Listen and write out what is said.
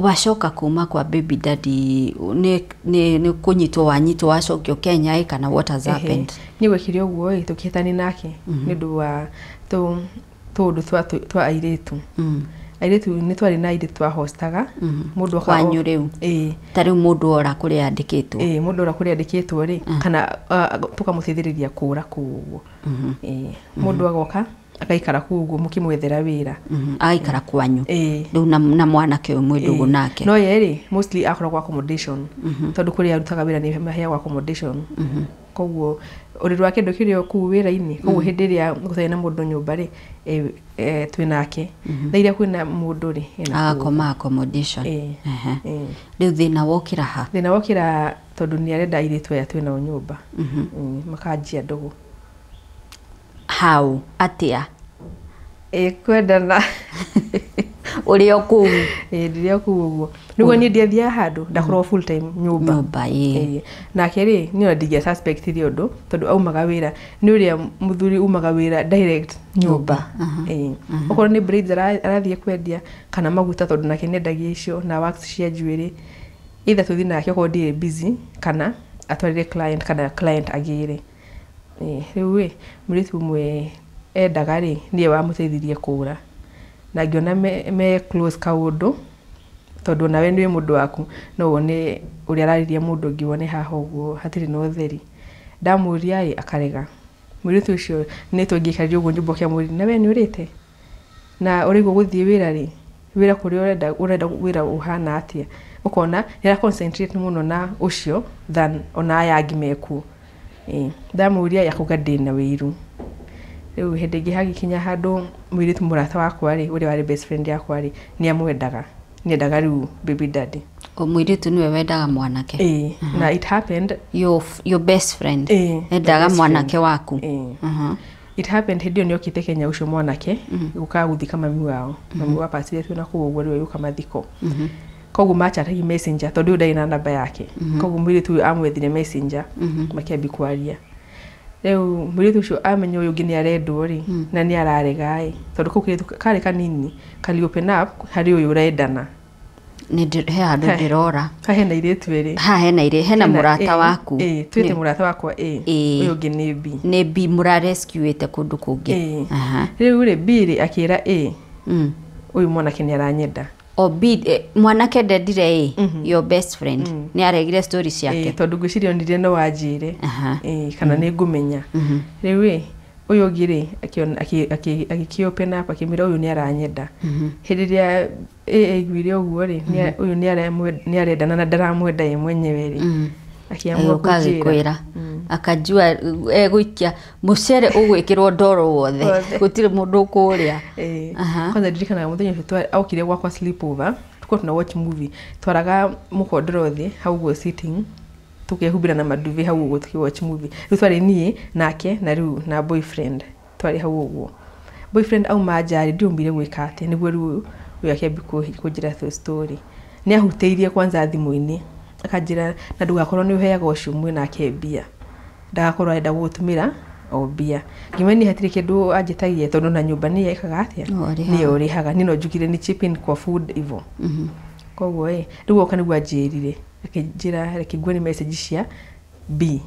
wacoka kuma kwa baby daddy ni kunyitwo wanyitwo wacokio Kenya kana what has happened? Ni gwekire uguo tukihitani nake nindu wa tundu twa airetu airetu ni twari na airetu twa hostaga mundu akwanyu riu tari mundu ora kuri andikitwo mundu ora kuri andikitwo ri kana tukamuthithiriria kura kuguo mundu agoka akaikara kuguo mukimwethera wira aikara kwanyu riu na mwanake umwe ndugu nake no yeri mostly akoragwo accommodation tondu kuri arutaga wira ni maheagwo accommodation koguo uriru wake ndokirio ku wira-ini koguo hindi ria guthai na mundu nyumba ri twinake thairia kwina mundu ri akoma accommodation riu thina wokira ha thina wokira tondu ni arenda iritu ya twina nyumba makanjia ndugu how atia kwendana uri oku ndiria kuguo niguo ni ndiathia handu ndakorwo full time nyumba na keri ni ondigia suspect ri undu tondu aumaga wira ni uria muthuri umaga wira direct nyumba okoro ni braids arathie kwendia kana maguta tondu nake nendagia icio na wax cia njuiri either tuthi nake okoro ndi busy kana atwarire client kana client agire riu muritu mwe endaga ri nie wa muteithirie kura na ngiona me close kaundu tondu nawe ni mundu waku no wone uri arariria mundu ngiwone haha uguo hatiri no theri ndamuria akarega muritu ucio ni tungikari uguo nyumba kia muri nawe ni urite na urigwo guthie wira ri wira kuri urenda wira uhana atia ukona ira concentrate muno na ucio than ona aya ngimeku ndamuria yakuga ndina wiru riu hindi ngihagi kinya handu mwiritu murata wakwa ri uri wari best friend yakwa ri ni amwendaga ni endaga riu baby daddy mwiritu niwe wendaga mwanake na it happened your best friend endaga mwanake waku it happened hindi ni okite Kenya ucio mwanake guka guthika mami wao mami wa pasire tu na kuguo riu yuka mathiko koguo macharagi messenger tondu ndai na namba yake koguo mwiritu amwethire messenger makiambi kwaria riu mwiritu ucio amenyo uyu ngi ni arendwo ri na ni ararega tondu kukiretu kare kanini kali open up hari uyu urendana ni he handu ndirora hena iretu eri hena hena murata waku twite murata wakwa uyu ngi ni B mura rescuete kundu kungi riu ri B akira uyu mwanake ni aranyenda mwanake ndendire your best friend ni aregire story ciake tondu ngwiciria ndire no wanjire kana ni ngumenya riu uyu ngiri akio open up akimira uyu ni aranyenda hindi ria aiguire uguo ri uyu ni arendana na ndaramwenda ye mwenyewe ri akiamua kugira akajua guikia mucere ugwikirwo ndoro wothe gutire mundu kuria kwanza ndirikana muthenya twa aukire gwakwa sleepover tuko tuna watch movie twaraga mukondoro thi hau go sitting tukehubira na maduve hau go tuki watch movie riu twari nie nake na riu na boyfriend twari hau uguo boyfriend au majari ndiumbire gwika ati niguo riu uyu akiambi kujira the story ni ahuteirie kwanza thimu-ini akajira na ndugakorwo ni uheaga ucio mwe na kebia ndagakorwo arenda gutumira o bia ngimeni hatire kindu anjitagie tondu na nyumba ni yekaga atia ni urihaga nino njugire ni chipping kwa food ivo koguo riu oka niguo anjirire akijira akigwa ni message cia B